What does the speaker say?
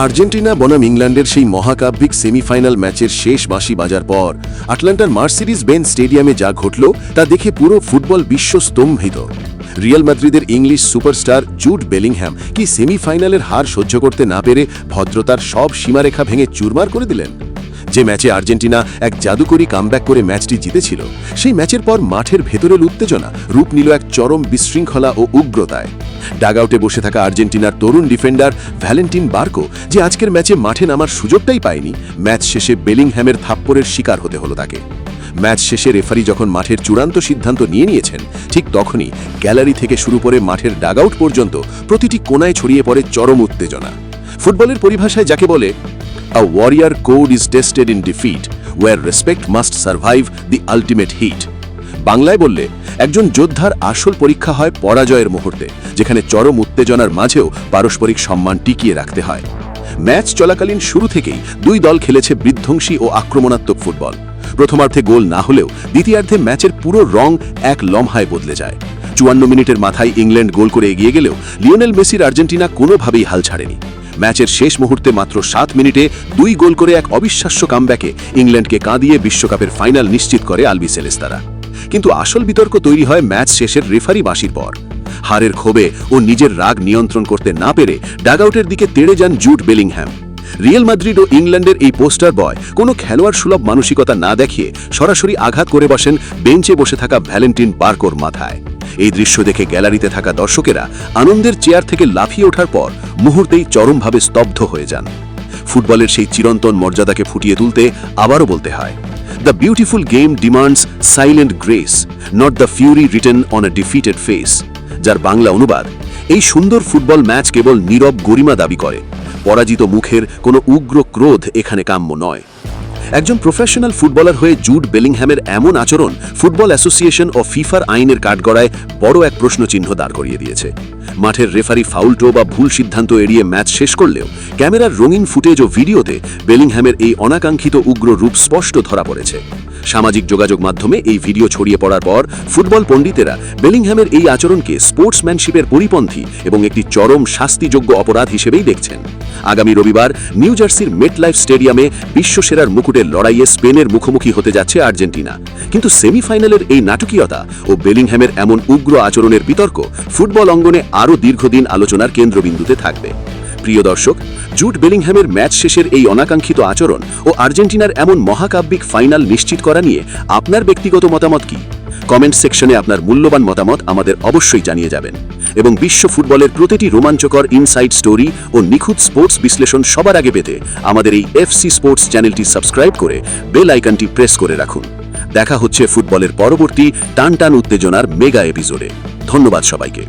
Argentina বনাম ইংল্যান্ডের সেই মহাকাব্যিক সেমিফাইনাল ম্যাচের শেষ বাঁশি বাজার পর আটলান্টার মার্সিডিজ বেঞ্জ স্টেডিয়ামে যা ঘটল তা দেখে পুরো ফুটবল বিশ্ব স্তম্ভিত। রিয়াল মাদ্রিদের ইংলিশ সুপারস্টার জুড বেলিংহ্যাম কি সেমিফাইনালের হার সহ্য করতে না পেরে ভদ্রতার সব সীমারেখা ভেঙে চুরমার করে দিলেন? যে ম্যাচে আর্জেন্টিনা এক জাদুকরী কামব্যাক করে ম্যাচটি জিতেছিল, সেই ম্যাচের পর মাঠের ভেতরের উত্তেজনা রূপ নিল এক চরম বিশৃঙ্খলা ও উগ্রতায়। ডাগআউটে বসে থাকা আর্জেন্টিনার তরুণ ডিফেন্ডার ভ্যালেন্টিন বার্কো, যে আজকের ম্যাচে মাঠে নামার সুযোগটাই পায়নি, ম্যাচ শেষে বেলিংহ্যামের থাপ্পড়ের শিকার হতে হলো তাকে। ম্যাচ শেষে রেফারি যখন মাঠের চূড়ান্ত সিদ্ধান্ত নিয়েছেন, ঠিক তখনই গ্যালারি থেকে শুরু করে মাঠের ডাগআউট পর্যন্ত প্রতিটি কোণায় ছড়িয়ে পড়ে চরম উত্তেজনা। ফুটবলের পরিভাষায় যাকে বলে A warrior code is tested in defeat, where respect must survive the ultimate heat. বাংলায় বললে একজন যোদ্ধার আসল পরীক্ষা হয় পরাজয়ের মুহূর্তে, যেখানে চরম উত্তেজনার মাঝেও পারস্পরিক সম্মান টিকিয়ে রাখতে হয়। ম্যাচ চলাকালীন শুরু থেকেই দুই দল খেলেছে বিধ্বংসী ও আক্রমণাত্মক ফুটবল। প্রথমার্ধে গোল না হলেও দ্বিতীয়ার্ধে ম্যাচের পুরো রং এক লম্হায় বদলে যায়। 54 মিনিটের মাথায় ইংল্যান্ড গোল করে এগিয়ে গেলেও লিওনেল মেসির আর্জেন্টিনা কোনোভাবেই হাল ছাড়েনি। ম্যাচের শেষ মুহূর্তে মাত্র 7 মিনিটে 2 গোল করে এক অবিশ্বাস্য কামব্যাকে ইংল্যান্ডকে কাঁদিয়ে বিশ্বকাপের ফাইনাল নিশ্চিত করে আলবিসেলেস্তারা। কিন্তু আসল বিতর্ক তৈরি হয় ম্যাচ শেষের রেফারি বাঁশির পর। হারের ক্ষোভে ও নিজের রাগ নিয়ন্ত্রণ করতে না পেরে ডাগআউটের দিকে তেড়ে যান জুড বেলিংহ্যাম। রিয়াল মাদ্রিদ ও ইংল্যান্ডের এই পোস্টার বয় কোনো খেলোয়াড় সুলভ মানসিকতা না দেখিয়ে সরাসরি আঘাত করে বসেন বেঞ্চে বসে থাকা ভ্যালেন্টিন বার্কোর মাথায়। এই দৃশ্য দেখে গ্যালারিতে থাকা দর্শকেরা আনন্দের চেয়ার থেকে লাফিয়ে ওঠার পর মুহূর্তেই চরমভাবে স্তব্ধ হয়ে যান। ফুটবলের সেই চিরন্তন মর্যাদাকে ফুটিয়ে তুলতে আবারও বলতে হয়, the beautiful game demands silent grace, not the Fury written on a defeated face. যার বাংলা অনুবাদ, এই সুন্দর ফুটবল ম্যাচ কেবল নীরব গরিমা দাবি করে, পরাজিত মুখের কোনো উগ্র ক্রোধ এখানে কাম্য নয়। একজন প্রফেশনাল ফুটবলার হয়ে জুড বেলিংহ্যামের এমন আচরণ ফুটবল অ্যাসোসিয়েশন ও ফিফার আইনের কাঠগড়ায় বড় এক প্রশ্নচিহ্ন দাঁড় করিয়ে দিয়েছে। মাঠের রেফারি ফাউলটো বা ভুল সিদ্ধান্ত এড়িয়ে ম্যাচ শেষ করলেও ক্যামেরার রঙিন ফুটেজ ও ভিডিওতে বেলিংহ্যামের এই অনাকাঙ্ক্ষিত উগ্র রূপ স্পষ্ট ধরা পড়েছে। সামাজিক যোগাযোগ মাধ্যমে এই ভিডিও ছড়িয়ে পড়ার পর ফুটবল পণ্ডিতেরা বেলিংহ্যামের এই আচরণকে স্পোর্টসম্যানশিপের পরিপন্থী এবং একটি চরম শাস্তিযোগ্য অপরাধ হিসেবেই দেখছেন। আগামী রবিবার নিউ জার্সির মেটলাইফ স্টেডিয়ামে বিশ্বসেরার মুকুটের লড়াইয়ে স্পেনের মুখোমুখি হতে যাচ্ছে আর্জেন্টিনা। কিন্তু সেমিফাইনালের এই নাটকীয়তা ও বেলিংহ্যামের এমন উগ্র আচরণের বিতর্ক ফুটবল অঙ্গনে আরও দীর্ঘদিন আলোচনার কেন্দ্রবিন্দুতে থাকবে। প্রিয় দর্শক, জুড বেলিংহ্যামের ম্যাচ শেষের এই অনাকাঙ্ক্ষিত আচরণ ও আর্জেন্টিনার এমন মহাকাব্যিক ফাইনাল নিশ্চিত করা নিয়ে আপনার ব্যক্তিগত মতামত কি? কমেন্ট সেকশনে আপনার মূল্যবান মতামত আমাদের অবশ্যই জানিয়ে যাবেন। এবং বিশ্ব ফুটবলের প্রতিটি রোমাঞ্চকর ইনসাইড স্টোরি ও নিখুঁত স্পোর্টস বিশ্লেষণ সবার আগে পেতে আমাদের এই এফসি স্পোর্টস চ্যানেলটি সাবস্ক্রাইব করে বেল আইকনটি প্রেস করে রাখুন। দেখা হচ্ছে ফুটবলের পরবর্তী টানটান উত্তেজনার মেগা এপিসোডে। ধন্যবাদ সবাইকে।